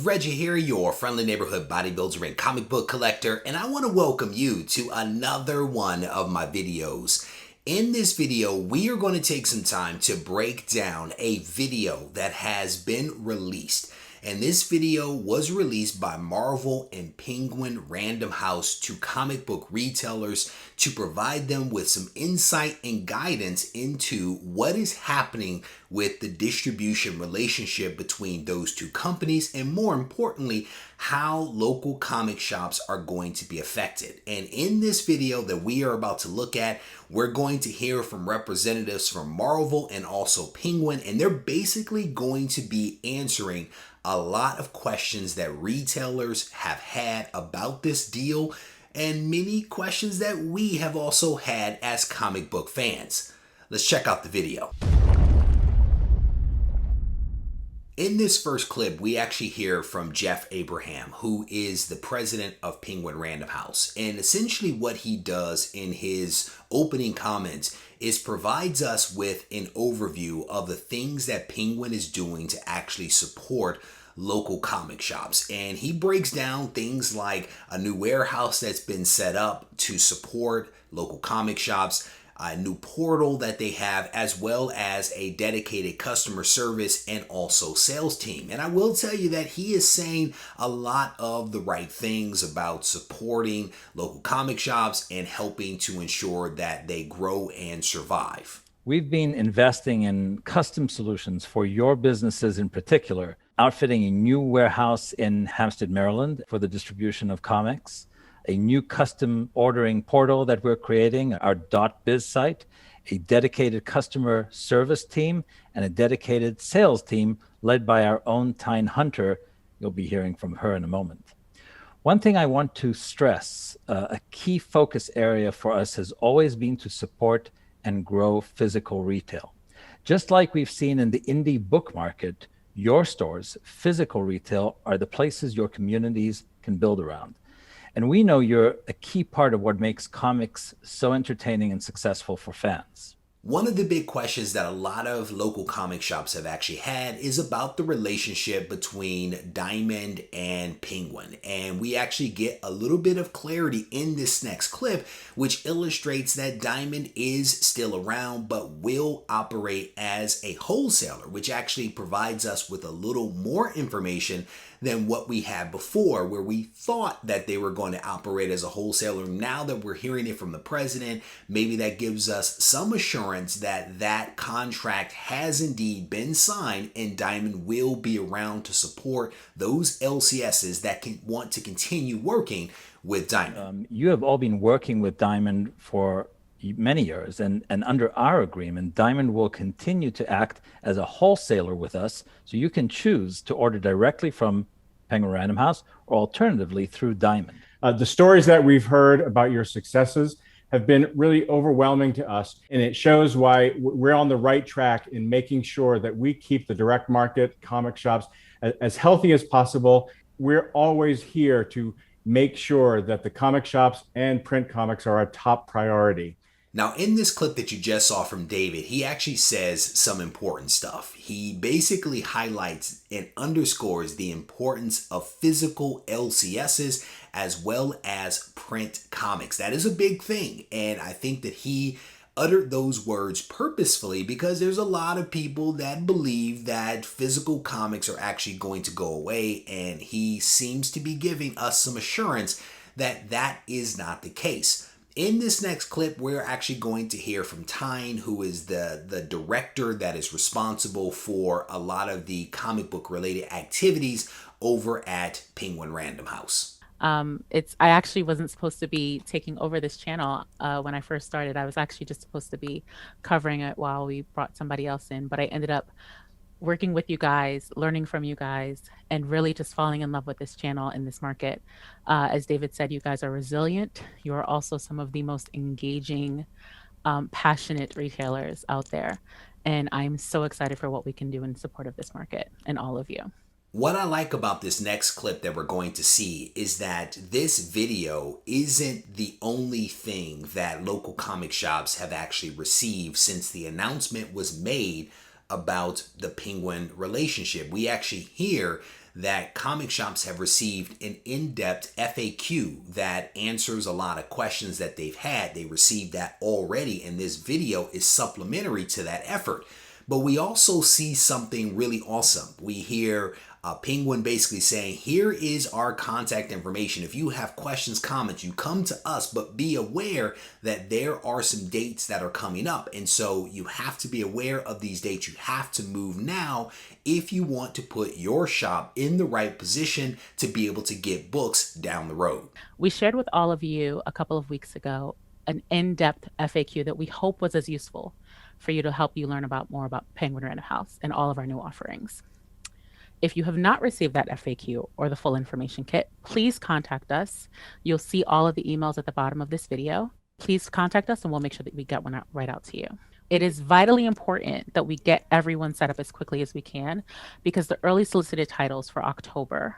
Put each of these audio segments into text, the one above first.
Regie here, your friendly neighborhood bodybuilder and comic book collector, and I want to welcome you to another one of my videos. In this video, we are going to take some time to break down a video that has been released. And this video was released by Marvel and Penguin Random House to comic book retailers to provide them with some insight and guidance into what is happening with the distribution relationship between those two companies, and more importantly, how local comic shops are going to be affected. And in this video that we are about to look at, we're going to hear from representatives from Marvel and also Penguin, and they're basically going to be answering a lot of questions that retailers have had about this deal, and many questions that we have also had as comic book fans. Let's check out the video. In this first clip, we actually hear from Jeff Abraham, who is the president of Penguin Random House. And essentially what he does in his opening comments is provides us with an overview of the things that Penguin is doing to actually support local comic shops. And he breaks down things like a new warehouse that's been set up to support local comic shops, a new portal that they have, as well as a dedicated customer service and also sales team. And I will tell you that he is saying a lot of the right things about supporting local comic shops and helping to ensure that they grow and survive. We've been investing in custom solutions for your businesses in particular, outfitting a new warehouse in Hampstead, Maryland for the distribution of comics, a new custom ordering portal that we're creating, our .biz site, a dedicated customer service team, and a dedicated sales team led by our own Tyne Hunter. You'll be hearing from her in a moment. One thing I want to stress, a key focus area for us has always been to support and grow physical retail. Just like we've seen in the indie book market, your stores, physical retail, are the places your communities can build around. And we know you're a key part of what makes comics so entertaining and successful for fans. One of the big questions that a lot of local comic shops have actually had is about the relationship between Diamond and Penguin. And we actually get a little bit of clarity in this next clip, which illustrates that Diamond is still around, but will operate as a wholesaler, which actually provides us with a little more information than what we had before, where we thought that they were going to operate as a wholesaler. Now that we're hearing it from the president, maybe that gives us some assurance that that contract has indeed been signed and Diamond will be around to support those LCSs that can want to continue working with Diamond. You have all been working with Diamond for many years, and under our agreement, Diamond will continue to act as a wholesaler with us, so you can choose to order directly from Penguin Random House or alternatively through Diamond. The stories that we've heard about your successes have been really overwhelming to us, and it shows why we're on the right track in making sure that we keep the direct market comic shops as healthy as possible. We're always here to make sure that the comic shops and print comics are a top priority. Now, in this clip that you just saw from David, he actually says some important stuff. He basically highlights and underscores the importance of physical LCSs as well as print comics. That is a big thing. And I think that he uttered those words purposefully because there's a lot of people that believe that physical comics are actually going to go away. And he seems to be giving us some assurance that that is not the case. In this next clip, we're actually going to hear from Tyne, who is the director that is responsible for a lot of the comic book related activities over at Penguin Random House. I actually wasn't supposed to be taking over this channel when I first started. I was actually just supposed to be covering it while we brought somebody else in, but I ended up working with you guys, learning from you guys, and really just falling in love with this channel in this market. As David said, you guys are resilient. You are also some of the most engaging, passionate retailers out there. And I'm so excited for what we can do in support of this market and all of you. What I like about this next clip that we're going to see is that this video isn't the only thing that local comic shops have actually received since the announcement was made about the Penguin relationship. We actually hear that comic shops have received an in-depth FAQ that answers a lot of questions that they've had. They received that already, and this video is supplementary to that effort. But we also see something really awesome. We hear Penguin basically saying, here is our contact information. If you have questions, comments, you come to us, but be aware that there are some dates that are coming up. And so you have to be aware of these dates. You have to move now if you want to put your shop in the right position to be able to get books down the road. We shared with all of you a couple of weeks ago an in-depth FAQ that we hope was as useful for you to help you learn more about Penguin Random House and all of our new offerings. If you have not received that FAQ or the full information kit, please contact us. You'll see all of the emails at the bottom of this video. Please contact us and we'll make sure that we get one right out to you. It is vitally important that we get everyone set up as quickly as we can, because the early solicited titles for October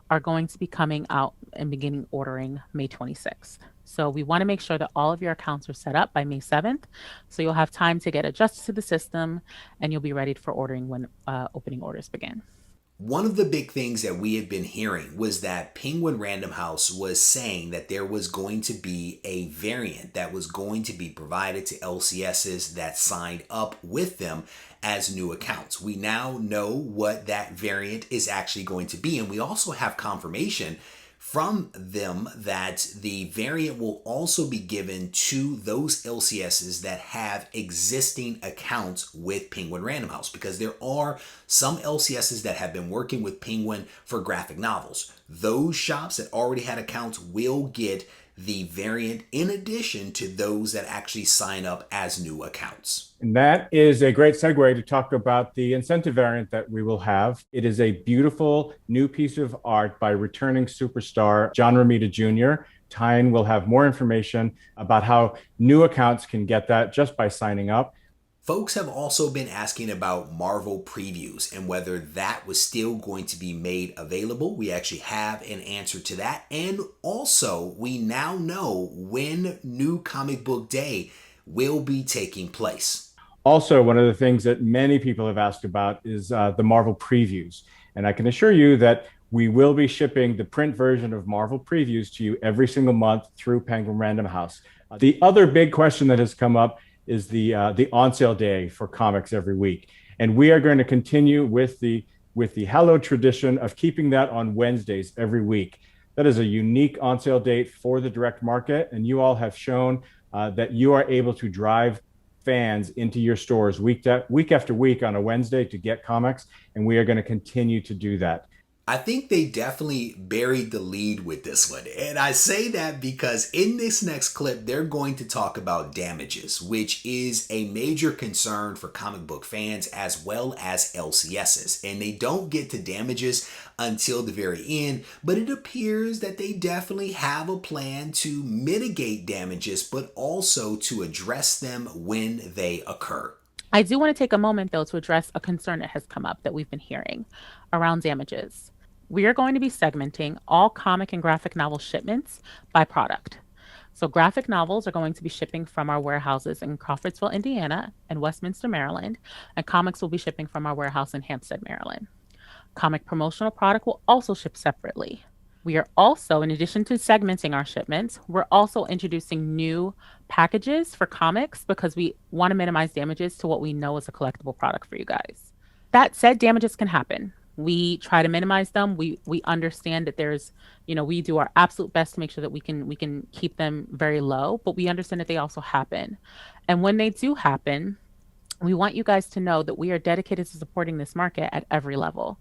are going to be coming out and beginning ordering May 26th. So we want to make sure that all of your accounts are set up by May 7th. So you'll have time to get adjusted to the system and you'll be ready for ordering when opening orders begin. One of the big things that we had been hearing was that Penguin Random House was saying that there was going to be a variant that was going to be provided to LCSs that signed up with them as new accounts. We now know what that variant is actually going to be, and we also have confirmation from them that the variant will also be given to those LCSs that have existing accounts with Penguin Random House, because there are some LCSs that have been working with Penguin for graphic novels. Those shops that already had accounts will get the variant in addition to those that actually sign up as new accounts. And that is a great segue to talk about the incentive variant that we will have. It is a beautiful new piece of art by returning superstar John Romita Jr. Tyne will have more information about how new accounts can get that just by signing up. Folks have also been asking about Marvel previews and whether that was still going to be made available. We actually have an answer to that. And also, we now know when New Comic Book Day will be taking place. Also, one of the things that many people have asked about is the Marvel previews. And I can assure you that we will be shipping the print version of Marvel previews to you every single month through Penguin Random House. The other big question that has come up is the on sale day for comics every week. And we are going to continue with the hallowed tradition of keeping that on Wednesdays every week. That is a unique on sale date for the direct market. And you all have shown that you are able to drive fans into your stores week after week on a Wednesday to get comics. And we are going to continue to do that. I think they definitely buried the lead with this one. And I say that because in this next clip, they're going to talk about damages, which is a major concern for comic book fans as well as LCSs. And they don't get to damages until the very end, but it appears that they definitely have a plan to mitigate damages, but also to address them when they occur. I do want to take a moment, though, to address a concern that has come up that we've been hearing around damages. We are going to be segmenting all comic and graphic novel shipments by product. So graphic novels are going to be shipping from our warehouses in Crawfordsville, Indiana, and Westminster, Maryland, and comics will be shipping from our warehouse in Hampstead, Maryland. Comic promotional product will also ship separately. We are also, in addition to segmenting our shipments, we're also introducing new packages for comics because we want to minimize damages to what we know is a collectible product for you guys. That said, damages can happen. We try to minimize them. We understand that there's, we do our absolute best to make sure that we can keep them very low, but we understand that they also happen. And when they do happen, we want you guys to know that we are dedicated to supporting this market at every level: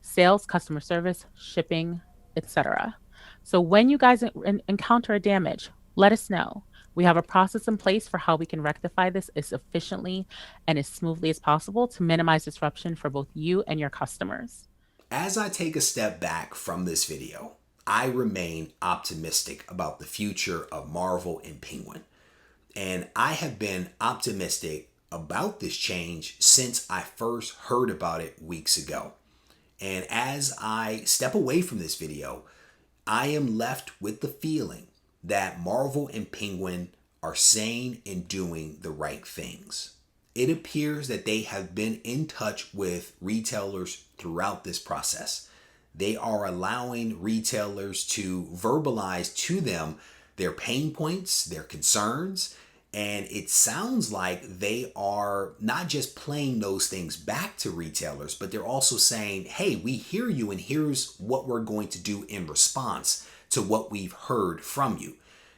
sales, customer service, shipping, etc. So when you guys encounter a damage, let us know. We have a process in place for how we can rectify this as efficiently and as smoothly as possible to minimize disruption for both you and your customers. As I take a step back from this video, I remain optimistic about the future of Marvel and Penguin. And I have been optimistic about this change since I first heard about it weeks ago. And as I step away from this video, I am left with the feeling that Marvel and Penguin are saying and doing the right things. It appears that they have been in touch with retailers throughout this process. They are allowing retailers to verbalize to them their pain points, their concerns, and it sounds like they are not just playing those things back to retailers, but they're also saying, hey, we hear you and here's what we're going to do in response to what we've heard from you.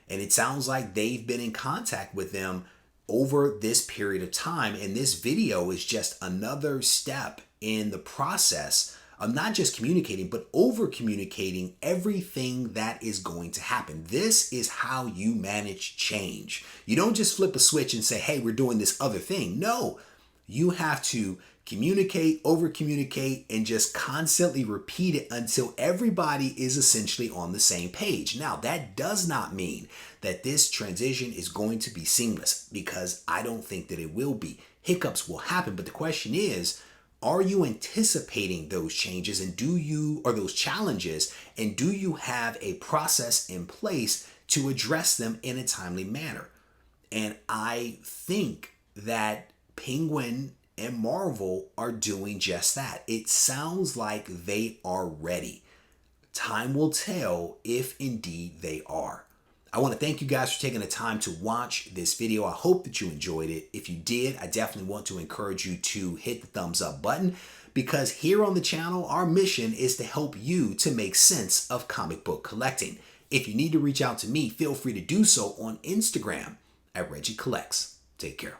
And it sounds like they've been in contact with them over this period of time. And this video is just another step in the process of not just communicating, but over communicating everything that is going to happen. This is how you manage change. You don't just flip a switch and say, hey, we're doing this other thing. No, you have to communicate, over communicate, and just constantly repeat it until everybody is essentially on the same page. Now, that does not mean that this transition is going to be seamless, because I don't think that it will be. Hiccups will happen, but the question is, are you anticipating those changes or those challenges, and do you have a process in place to address them in a timely manner? And I think that Penguin and Marvel are doing just that. It sounds like they are ready. Time will tell if indeed they are. I want to thank you guys for taking the time to watch this video. I hope that you enjoyed it. If you did, I definitely want to encourage you to hit the thumbs up button, because here on the channel, our mission is to help you to make sense of comic book collecting. If you need to reach out to me, feel free to do so on Instagram at Regie Collects. Take care.